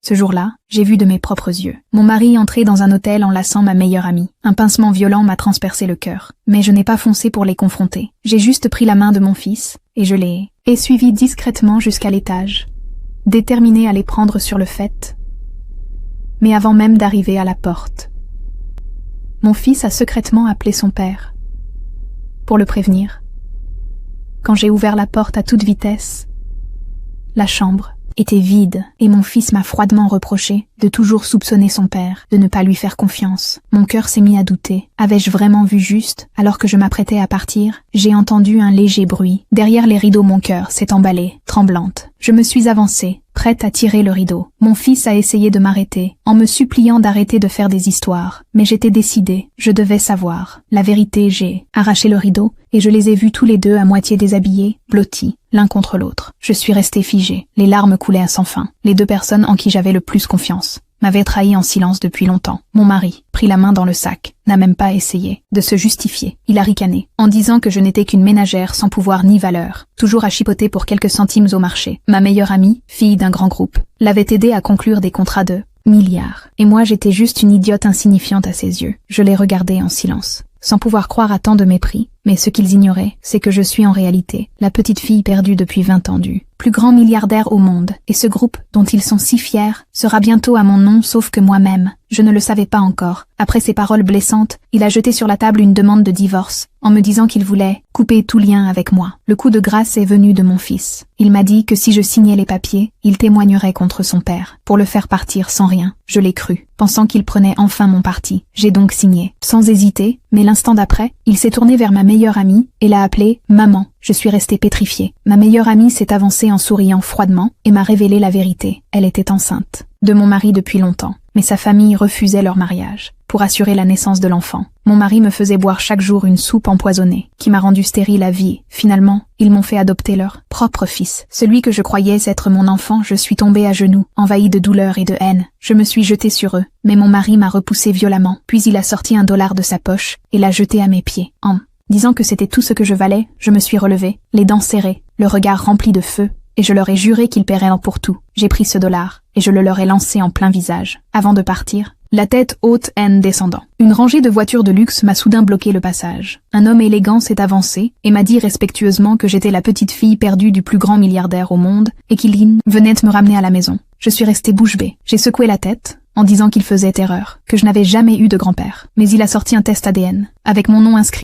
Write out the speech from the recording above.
Ce jour-là, j'ai vu de mes propres yeux mon mari entrer dans un hôtel en laissant ma meilleure amie. Un pincement violent m'a transpercé le cœur, mais je n'ai pas foncé pour les confronter. J'ai juste pris la main de mon fils, et je l'ai suivi discrètement jusqu'à l'étage, déterminée à les prendre sur le fait. Mais avant même d'arriver à la porte, mon fils a secrètement appelé son père pour le prévenir. Quand j'ai ouvert la porte à toute vitesse, la chambre était vide et mon fils m'a froidement reproché de toujours soupçonner son père, de ne pas lui faire confiance. Mon cœur s'est mis à douter. Avais-je vraiment vu juste? Alors que je m'apprêtais à partir, j'ai entendu un léger bruit. Derrière les rideaux, mon cœur s'est emballé, tremblante. Je me suis avancée, prête à tirer le rideau. Mon fils a essayé de m'arrêter, en me suppliant d'arrêter de faire des histoires. Mais j'étais décidée, je devais savoir. La vérité, j'ai arraché le rideau, et je les ai vus tous les deux à moitié déshabillés, blottis, l'un contre l'autre. Je suis restée figée, les larmes coulaient à sans fin. Les deux personnes en qui j'avais le plus confiance m'avaient trahi en silence depuis longtemps. Mon mari, pris la main dans le sac, n'a même pas essayé de se justifier. Il a ricané, en disant que je n'étais qu'une ménagère sans pouvoir ni valeur, toujours à chipoter pour quelques centimes au marché. Ma meilleure amie, fille d'un grand groupe, l'avait aidé à conclure des contrats de milliards. Et moi j'étais juste une idiote insignifiante à ses yeux. Je les regardais en silence, sans pouvoir croire à tant de mépris. Mais ce qu'ils ignoraient, c'est que je suis en réalité la petite fille perdue depuis 20 ans du plus grand milliardaire au monde. Et ce groupe, dont ils sont si fiers, sera bientôt à mon nom sauf que moi-même, je ne le savais pas encore. Après ces paroles blessantes, il a jeté sur la table une demande de divorce, en me disant qu'il voulait couper tout lien avec moi. Le coup de grâce est venu de mon fils. Il m'a dit que si je signais les papiers, il témoignerait contre son père, pour le faire partir sans rien. Je l'ai cru, pensant qu'il prenait enfin mon parti. J'ai donc signé, sans hésiter, mais l'instant d'après, il s'est tourné vers ma meilleure amie et l'a appelée « Maman ». Je suis restée pétrifiée. Ma meilleure amie s'est avancée en souriant froidement et m'a révélé la vérité. Elle était enceinte de mon mari depuis longtemps, mais sa famille refusait leur mariage pour assurer la naissance de l'enfant. Mon mari me faisait boire chaque jour une soupe empoisonnée qui m'a rendue stérile à vie. Finalement, ils m'ont fait adopter leur propre fils. Celui que je croyais être mon enfant, je suis tombée à genoux, envahie de douleur et de haine. Je me suis jetée sur eux, mais mon mari m'a repoussée violemment. Puis il a sorti $1 de sa poche et l'a jeté à mes pieds. Disant que c'était tout ce que je valais, je me suis relevée, les dents serrées, le regard rempli de feu, et je leur ai juré qu'ils paieraient pour tout. J'ai pris ce $, et je le leur ai lancé en plein visage. Avant de partir, la tête haute, haine descendant. Une rangée de voitures de luxe m'a soudain bloqué le passage. Un homme élégant s'est avancé et m'a dit respectueusement que j'étais la petite fille perdue du plus grand milliardaire au monde et qu'il venait me ramener à la maison. Je suis restée bouche bée. J'ai secoué la tête, en disant qu'il faisait erreur, que je n'avais jamais eu de grand-père. Mais il a sorti un test ADN, avec mon nom inscrit.